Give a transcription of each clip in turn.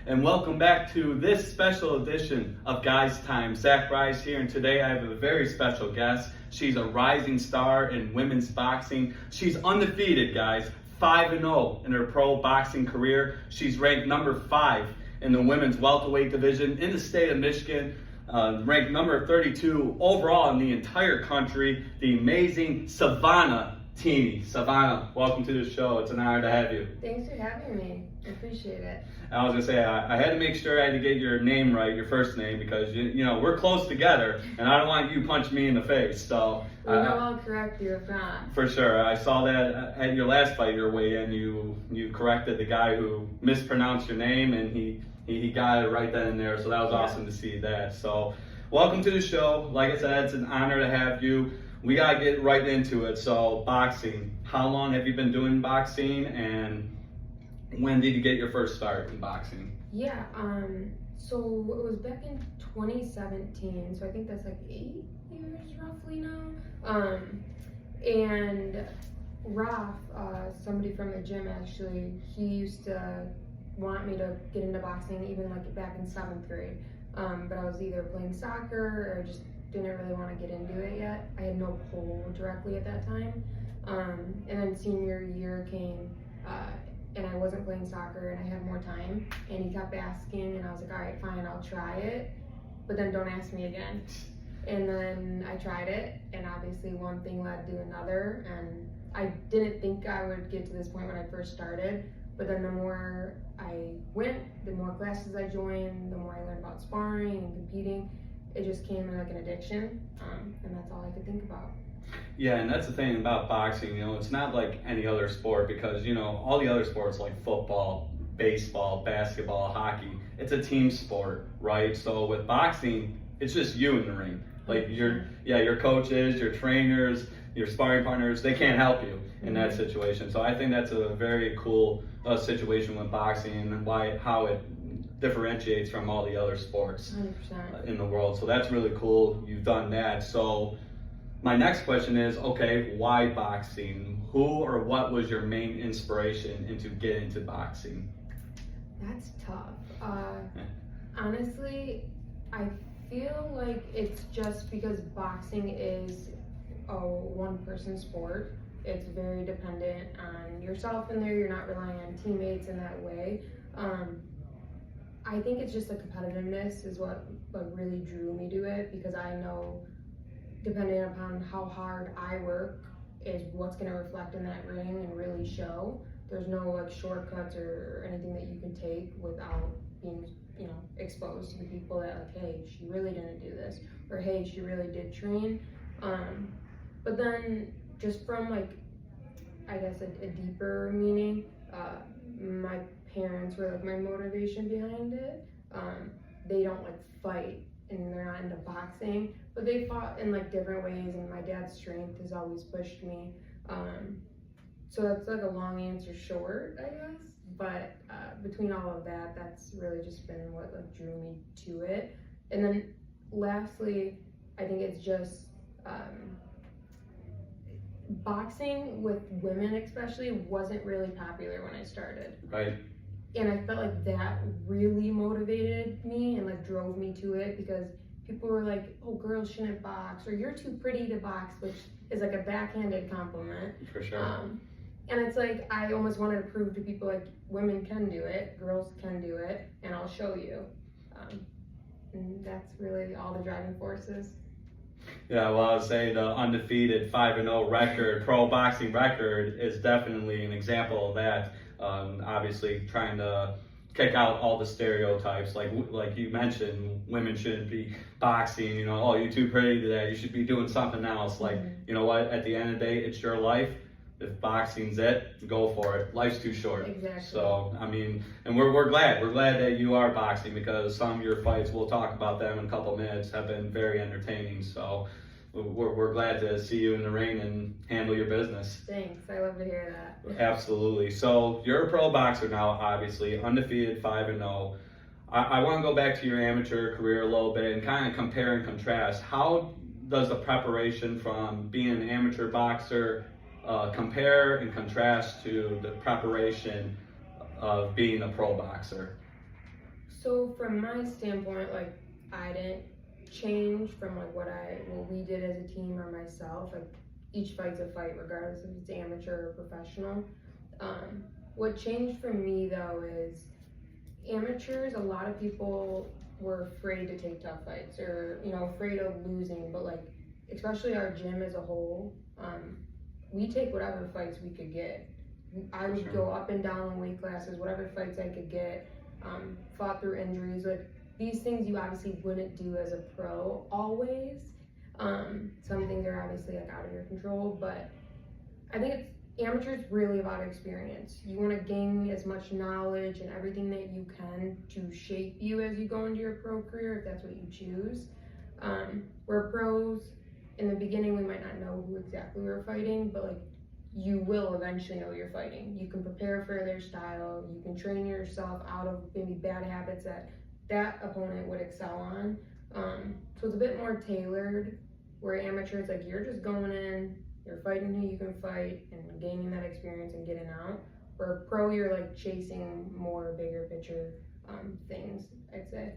and welcome back to this special edition of Guys Time. Zach Rice here, and today I have a very special guest. She's a rising star in women's boxing. She's undefeated, guys, 5-0 in her pro boxing career. She's ranked number 5 in the women's welterweight division in the state of Michigan. Ranked number 32 overall in the entire country. The amazing Savannah Tini. Savannah, welcome to the show. It's an honor to have you. Thanks for having me. I appreciate it. I was gonna say I had to make sure I had to get your name right, your first name, because you know we're close together, and I don't want you punching me in the face. So I'll correct you if not. For sure. I saw that at your last fight your way in. You corrected the guy who mispronounced your name, and he got it right then and there. So that was awesome to see that. So welcome to the show. Like I said, it's an honor to have you. We gotta get right into it. So boxing. How long have you been doing boxing, and when did you get your first start in boxing? Yeah, so it was back in 2017, so I think that's like 8 years roughly now. And Raf, somebody from the gym actually, he used to want me to get into boxing even like back in 7th grade. But I was either playing soccer or just didn't really want to get into it yet. I had no pull directly at that time. And then senior year came, and I wasn't playing soccer and I had more time, and he kept asking, and I was like, all right, fine, I'll try it, but then don't ask me again. And then I tried it, and obviously one thing led to another, and I didn't think I would get to this point when I first started, but then the more I went, the more classes I joined, the more I learned about sparring and competing. It just came in like an addiction, and that's all I could think about. Yeah, and that's the thing about boxing, it's not like any other sport, because, all the other sports like football, baseball, basketball, hockey, it's a team sport, right? So with boxing, it's just you in the ring. Like your coaches, your trainers, your sparring partners, they can't help you in that situation. So I think that's a very cool situation with boxing, and how it differentiates from all the other sports 100%. In the world. So that's really cool. You've done that. So my next question is, okay, why boxing? Who or what was your main inspiration into getting into boxing? That's tough. Honestly, I feel like it's just because boxing is a one-person sport. It's very dependent on yourself in there. You're not relying on teammates in that way. I think it's just the competitiveness is what really drew me to it, because I know depending upon how hard I work is what's going to reflect in that ring and really show. There's no like shortcuts or anything that you can take without being, exposed to the people that like, hey, she really didn't do this, or hey, she really did train. But then just from like, I guess a deeper meaning, my parents were like my motivation behind it. They don't like fight, and they're not into boxing, but they fought in like different ways, and my dad's strength has always pushed me. So that's like a long answer short, I guess, but between all of that, that's really just been what like drew me to it. And then lastly, I think it's just boxing with women especially wasn't really popular when I started. Right. And I felt like that really motivated me and like drove me to it, because people were like, oh, girls shouldn't box, or you're too pretty to box, which is like a backhanded compliment. For sure. And it's like, I almost wanted to prove to people like women can do it, girls can do it, and I'll show you. And that's really all the driving forces. Yeah, well, I would say the undefeated 5-0 record, pro boxing record, is definitely an example of that. Obviously, trying to kick out all the stereotypes, like you mentioned, women shouldn't be boxing. Oh, you're too pretty to that. You should be doing something else. Like, you know what? At the end of the day, it's your life. If boxing's it, go for it. Life's too short. Exactly. So, I mean, and we're glad that you are boxing, because some of your fights, we'll talk about them in a couple minutes, have been very entertaining. So we're glad to see you in the ring and handle your business. Thanks, I love to hear that. Absolutely. So you're a pro boxer now, obviously, undefeated 5-0. I want to go back to your amateur career a little bit and kind of compare and contrast. How does the preparation from being an amateur boxer compare and contrast to the preparation of being a pro boxer? So from my standpoint, like I didn't change from like what we did as a team or myself. Like each fight's a fight, regardless if it's amateur or professional. What changed for me though is amateurs. A lot of people were afraid to take tough fights, or afraid of losing. But like, especially our gym as a whole, we take whatever fights we could get. I would go up and down in weight classes, whatever fights I could get. Fought through injuries. Like these things you obviously wouldn't do as a pro always. Some things are obviously like out of your control, but I think it's amateurs really about experience. You want to gain as much knowledge and everything that you can to shape you as you go into your pro career, if that's what you choose. Where pros, in the beginning, we might not know who exactly we're fighting, but like you will eventually know you're fighting. You can prepare for their style. You can train yourself out of maybe bad habits that opponent would excel on. So it's a bit more tailored, where amateurs, like you're just going in, you're fighting who you can fight and gaining that experience and getting out. Where pro, you're like chasing more bigger picture things, I'd say.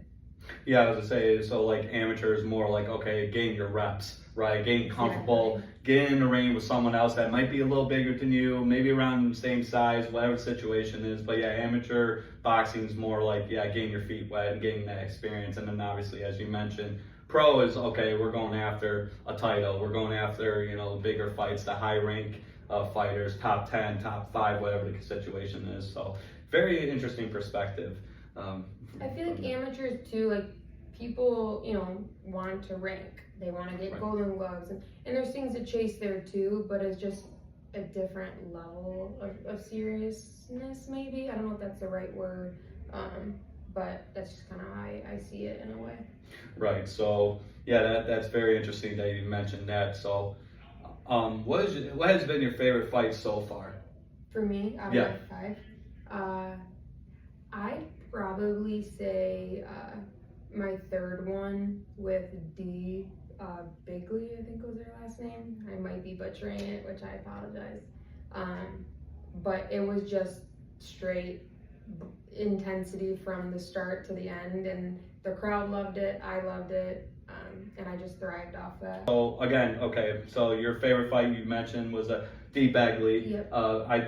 Yeah, I was gonna say, so like amateurs more like, okay, gain your reps, right? Getting comfortable, get in the ring with someone else that might be a little bigger than you, maybe around the same size, whatever the situation is. But yeah, amateur boxing is more like, yeah, getting your feet wet and getting that experience. And then obviously, as you mentioned, pro is, okay, we're going after a title. We're going after, bigger fights, the high rank fighters, top 10, top 5, whatever the situation is. So very interesting perspective. I feel like amateurs too, like people, want to rank. They want to get golden gloves, and there's things to chase there too, but it's just a different level of seriousness, maybe. I don't know if that's the right word, but that's just kind of how I see it in a way. Right. So yeah, that's very interesting that you mentioned that. So, what has been your favorite fight so far? For me, out of my 5, I'd probably say my third one with D. Bigley, I think was her last name. I might be butchering it, which I apologize. But it was just straight intensity from the start to the end, and the crowd loved it, I loved it, and I just thrived off that. So again, okay, so your favorite fight you mentioned was D. Begley. Yep. I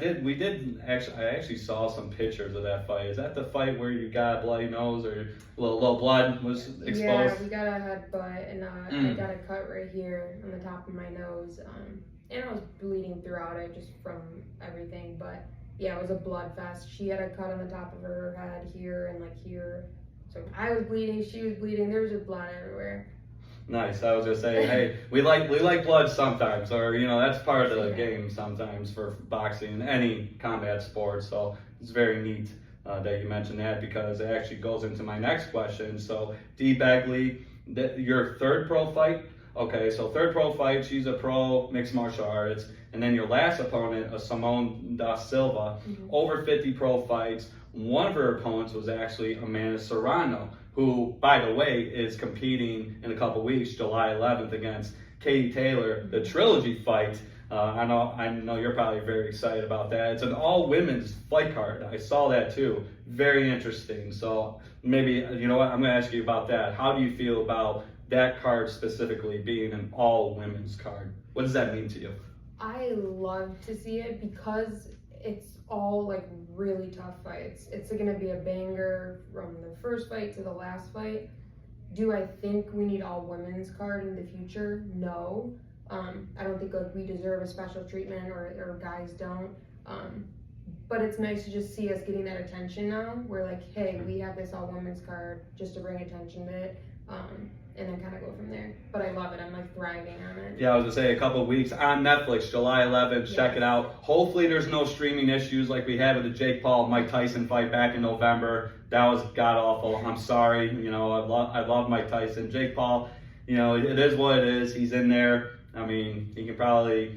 actually saw some pictures of that fight. Is that the fight where you got a bloody nose or a little blood was exposed? Yeah, we got a headbutt, and I got a cut right here on the top of my nose, and I was bleeding throughout it just from everything, but yeah, it was a blood fest. She had a cut on the top of her head here and like here. So I was bleeding, she was bleeding, there was just blood everywhere. Nice. I was gonna say, hey, we like blood sometimes, or that's part of the game sometimes for boxing and any combat sport. So it's very neat that you mentioned that, because it actually goes into my next question. So D. Begley, your third pro fight. Okay, so third pro fight, she's a pro mixed martial arts, and then your last opponent, Simone da Silva, over 50 pro fights. One of her opponents was actually Amanda Serrano, who, by the way, is competing in a couple weeks, July 11th, against Katie Taylor, the trilogy fight. I know you're probably very excited about that. It's an all-women's fight card. I saw that too. Very interesting. So maybe, you know what, I'm going to ask you about that. How do you feel about that card specifically being an all-women's card? What does that mean to you? I love to see it because it's all like really tough fights. It's going to be a banger from the first fight to the last fight. Do I think we need all women's card in the future? No. I don't think like we deserve a special treatment or guys don't. But it's nice to just see us getting that attention now. We're like, hey, we have this all women's card just to bring attention to it. And then kind of go from there. But I love it. I'm like thriving on it. Yeah, I was gonna say a couple of weeks on Netflix, July 11th. Check it out. Hopefully, there's no streaming issues like we had with the Jake Paul Mike Tyson fight back in November. That was god awful. I'm sorry. I love Mike Tyson. Jake Paul. It is what it is. He's in there. I mean, he can probably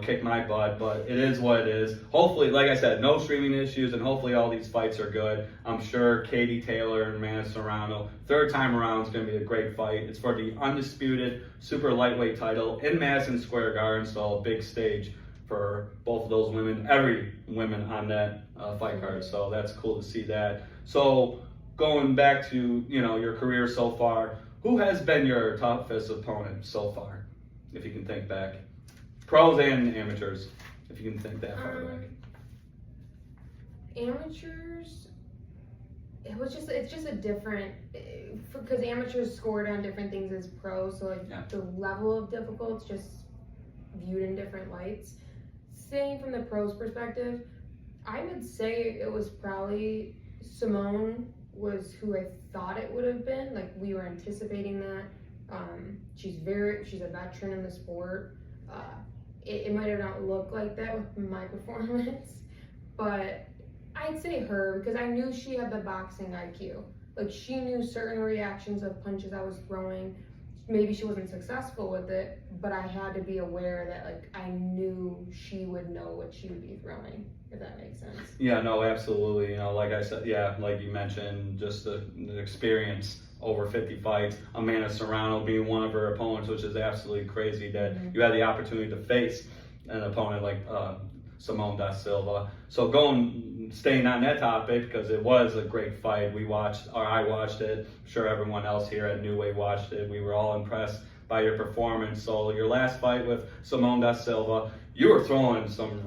kick my butt, but it is what it is. Hopefully, like I said, no streaming issues, and hopefully all these fights are good. I'm sure Katie Taylor and Amanda Serrano, third time around, is going to be a great fight. It's for the undisputed super lightweight title in Madison Square Garden, so a big stage for both of those women, every women on that fight card. So that's cool to see that. So going back to, your career so far, who has been your toughest opponent so far, if you can think back? Pros and amateurs, if you can think that far back. Amateurs, it's just a different, because amateurs scored on different things as pros, so the level of difficulty is just viewed in different lights. Saying from the pros perspective, I would say it was probably Simone was who I thought it would have been. Like, we were anticipating that. She's a veteran in the sport. It might have not looked like that with my performance, but I'd say her, because I knew she had the boxing IQ. Like, she knew certain reactions of punches I was throwing. Maybe she wasn't successful with it, but I had to be aware that, like, I knew she would know what she would be throwing, if that makes sense. Yeah, no, absolutely. Like I said, like you mentioned, just the experience, over 50 fights, Amanda Serrano being one of her opponents, which is absolutely crazy that you had the opportunity to face an opponent like Simone da Silva. So staying on that topic, because it was a great fight. I watched it. I'm sure everyone else here at New Wave watched it. We were all impressed by your performance. So your last fight with Simone da Silva, you were throwing some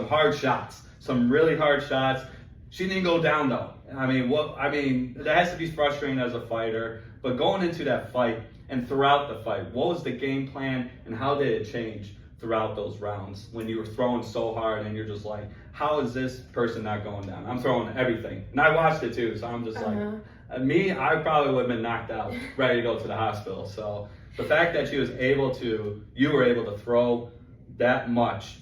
hard shots, some really hard shots. She didn't go down though. That has to be frustrating as a fighter. But going into that fight and throughout the fight, what was the game plan and how did it change throughout those rounds when you were throwing so hard and you're just like, how is this person not going down? I'm throwing everything. And I watched it too, so I'm just like, I probably would have been knocked out, ready to go to the hospital. So the fact that you were able to throw that much,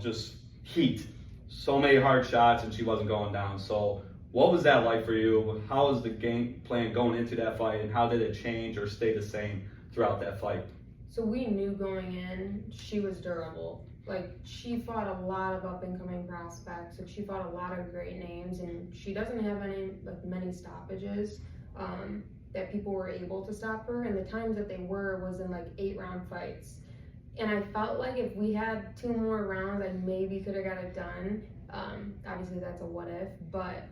just heat, so many hard shots, and she wasn't going down. So what was that like for you? How was the game plan going into that fight, and how did it change or stay the same throughout that fight? So we knew going in she was durable. Like, she fought a lot of up-and-coming prospects, and she fought a lot of great names, and she doesn't have many stoppages that people were able to stop her, and the times that they was in 8-round fights. And I felt like if we had 2 more rounds, I maybe could have got it done. Obviously that's a what if, but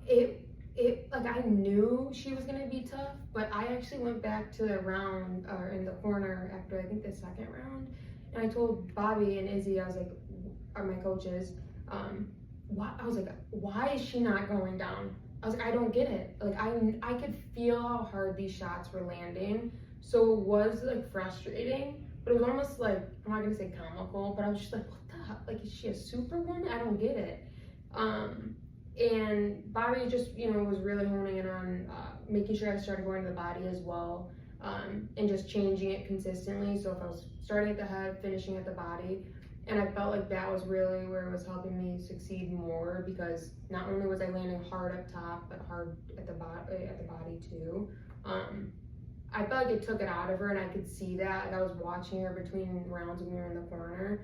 I knew she was gonna be tough, but I actually went back to the round in the corner after I think the 2nd round, and I told Bobby and Izzy, I was like, are my coaches, why is she not going down? I was like, I don't get it. Like, I could feel how hard these shots were landing, so it was frustrating, but it was almost I'm not gonna say comical, but I was just like, what the hell? Like, is she a superwoman? I don't get it. And Bobby just, was really honing in on making sure I started going to the body as well, and just changing it consistently. So if I was starting at the head, finishing at the body, and I felt like that was really where it was helping me succeed more, because not only was I landing hard up top, but hard at the body too. I felt like it took it out of her, and I could see that. Like, I was watching her between rounds when we were in the corner.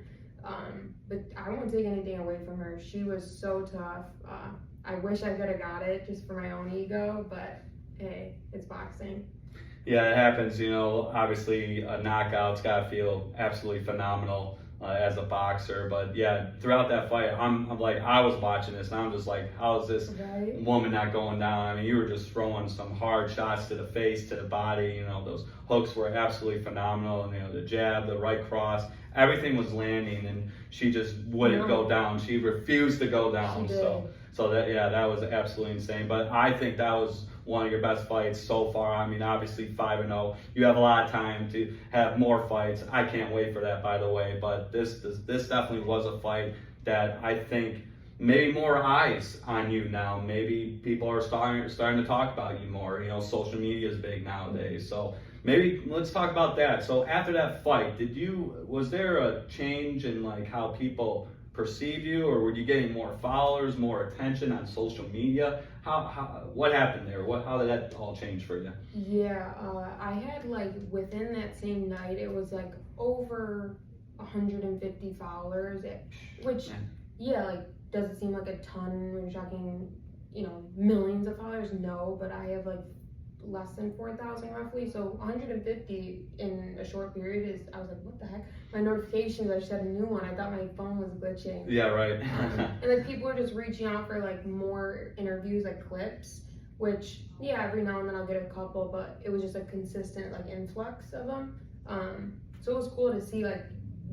But I won't take anything away from her. She was so tough. I wish I could have got it just for my own ego, but hey, it's boxing. Yeah, it happens. Obviously a knockout's got to feel absolutely phenomenal as a boxer. But yeah, throughout that fight, I'm like, I was watching this and I'm just like, how is this woman not going down? You were just throwing some hard shots to the face, to the body. Those hooks were absolutely phenomenal. And the jab, the right cross, everything was landing, and she just wouldn't go down. She refused to go down. So that was absolutely insane. But I think that was one of your best fights so far. Obviously 5-0. You have a lot of time to have more fights. I can't wait for that, by the way. But this definitely was a fight that I think maybe more eyes on you now. Maybe people are starting to talk about you more. Social media is big nowadays. So maybe let's talk about that. So after that fight, was there a change in how people perceive you, or were you getting more followers, more attention on social media? What happened there? How did that all change for you? Yeah, I had within that same night, it was over 150 followers, which does it seem like a ton when you're talking, millions of followers? No, but I have less than 4,000 roughly. So 150 in a short period is, I was like, what the heck? My notifications, I just had a new one. I thought my phone was glitching. Yeah, right. And then people are just reaching out for like more interviews, like clips, which, yeah, every now and then I'll get a couple, but it was just a consistent like influx of them. So it was cool to see like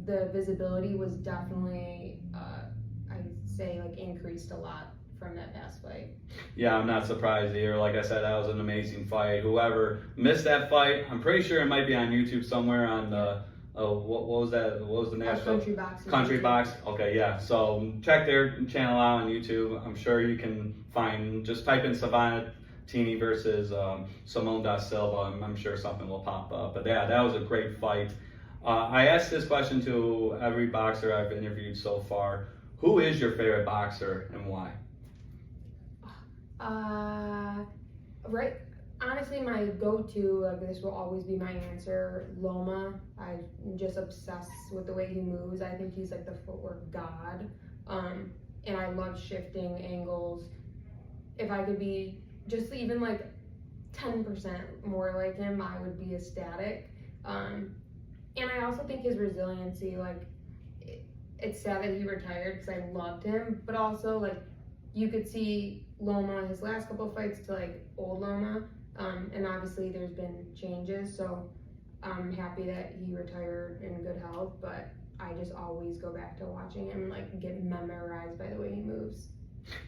the visibility was definitely, I'd say like increased a lot from that past fight. Yeah, I'm not surprised either. Like I said, that was an amazing fight. Whoever missed that fight, I'm pretty sure it might be on YouTube somewhere on the, what was that? What was the national? Country Box. Country Box. Okay, yeah. So check their channel out on YouTube. I'm sure you can find, just type in Savannah Tini versus Simone da Silva. I'm sure something will pop up. But yeah, that was a great fight. I asked this question to every boxer I've interviewed so far. Who is your favorite boxer and why? Right. Honestly, my go-to, like this will always be my answer, Loma. I'm just obsessed with the way he moves. I think he's like the footwork god. And I love shifting angles. If I could be just even like 10% more like him, I would be ecstatic. And I also think his resiliency, like, it's sad that he retired because I loved him, but also like you could see Loma, his last couple of fights to like old Loma, and obviously there's been changes, so I'm happy that he retired in good health, but I just always go back to watching him like get memorized by the way he moves.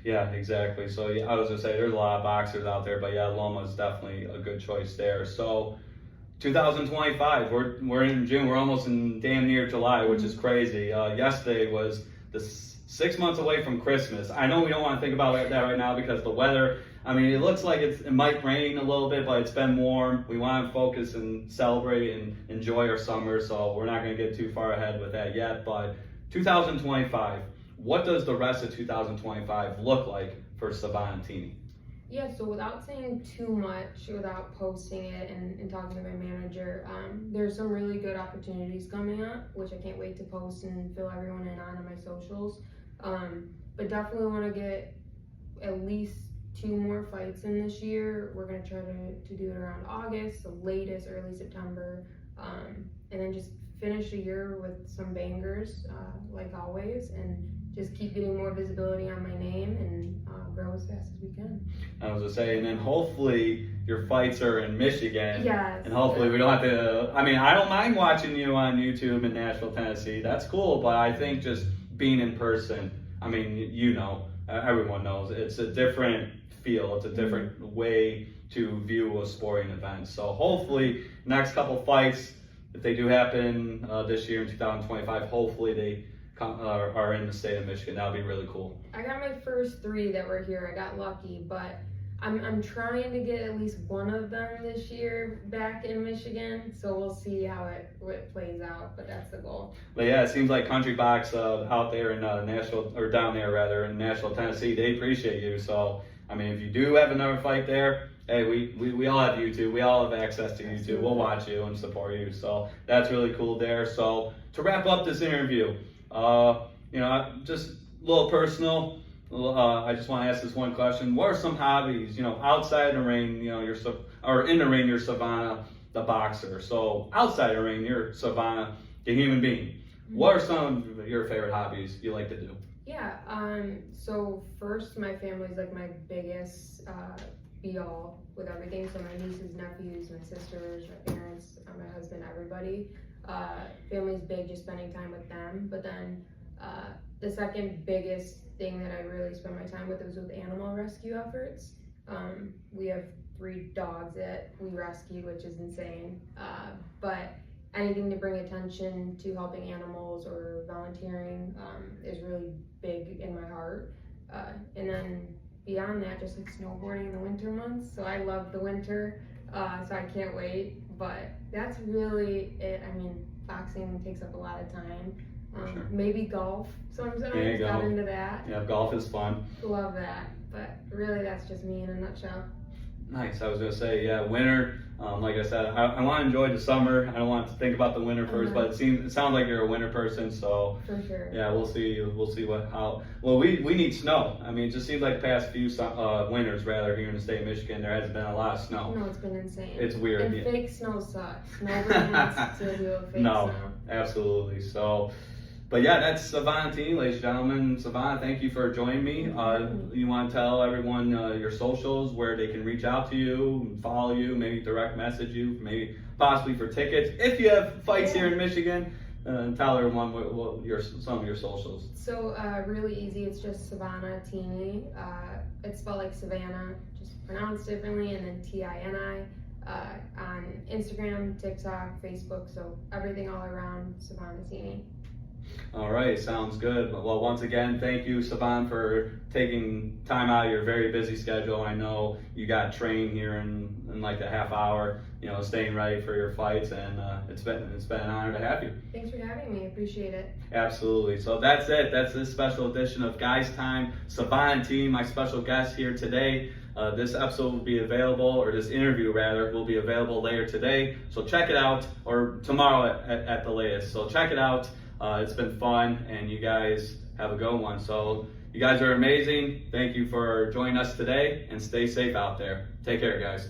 Yeah, exactly. So yeah, I was gonna say there's a lot of boxers out there, but yeah, Loma's definitely a good choice there. So 2025, we're in June, we're almost in damn near July, which is crazy. Yesterday was the 6 months away from Christmas. I know we don't want to think about that right now because the weather, I mean, it looks like it might rain a little bit, but it's been warm. We want to focus and celebrate and enjoy our summer, so we're not going to get too far ahead with that yet. But 2025, what does the rest of 2025 look like for Savannah and Tini? Yeah, so without saying too much, without posting it and talking to my manager, there's some really good opportunities coming up, which I can't wait to post and fill everyone in on my socials. But definitely want to get at least 2 more fights in this year. We're going to try to do it around August, the latest, early September, and then just finish the year with some bangers, like always, and just keep getting more visibility on my name and grow as fast as we can. I was gonna say, and then hopefully your fights are in Michigan. Yes. And hopefully we don't have to, I mean, I don't mind watching you on YouTube in Nashville, Tennessee. That's cool, but I think just being in person, I mean, you know, everyone knows, it's a different feel. It's a different way to view a sporting event. So hopefully next couple fights, if they do happen this year in 2025, hopefully they are in the state of Michigan. That would be really cool. I got my first 3 that were here. I got lucky, but I'm trying to get at least one of them this year back in Michigan. So we'll see how it plays out, but that's the goal. But yeah, it seems like Country Box out there in Nashville, or down there rather, in Nashville, Tennessee, they appreciate you. So I mean, if you do have another fight there, hey, we all have YouTube. We all have access to YouTube. We'll watch you and support you. So that's really cool there. So to wrap up this interview, you know, just a little personal. I just want to ask this one question. What are some hobbies, you know, outside the ring, you know, or in the ring, you're Savannah, the boxer. So outside the ring, you're Savannah, the human being. What are some of your favorite hobbies you like to do? Yeah, so first, my family's like my biggest be-all with everything. So my nieces, nephews, my sisters, my parents, my husband, everybody. Family's big, just spending time with them. But then the second biggest thing that I really spend my time with is with animal rescue efforts. We have 3 dogs that we rescue, which is insane. But anything to bring attention to helping animals or volunteering is really big in my heart. And then beyond that, just like snowboarding in the winter months. So I love the winter, so I can't wait. But that's really it. I mean, boxing takes up a lot of time. Sure. Maybe golf sometimes. There you go. Got into that. Yeah, golf is fun. Love that. But really, that's just me in a nutshell. Nice. I was gonna say, yeah, winter. Like I said, I want to enjoy the summer. I don't want to think about the winter first, but it sounds like you're a winter person. So For sure. yeah, we'll see. We'll see we need snow. I mean, it just seems like the past few winters, rather, here in the state of Michigan, there hasn't been a lot of snow. No, it's been insane. It's weird. And fake snow sucks. Nobody wants to deal with fake No, snow. absolutely. So, but yeah, that's Savannah, Tini, ladies and gentlemen. Savannah, thank you for joining me. You want to tell everyone your socials, where they can reach out to you, follow you, maybe direct message you, maybe possibly for tickets. If you have fights here in Michigan, tell everyone some of your socials. So really easy. It's just Savannah Tini. It's spelled like Savannah, just pronounced differently, and then Tini. On Instagram, TikTok, Facebook, so everything all around Savannah Tini. All right, sounds good. Well, once again, thank you, Savannah, for taking time out of your very busy schedule. I know you got trained here in like a half hour, staying ready for your fights, and it's been an honor to have you. Thanks for having me. Appreciate it. Absolutely. So that's it. That's this special edition of Guys Time. Savannah Tini, my special guest here today. This episode will be available, or this interview rather, will be available later today. So check it out, or tomorrow at the latest. So check it out. It's been fun, and you guys have a good one. So you guys are amazing. Thank you for joining us today, and stay safe out there. Take care, guys.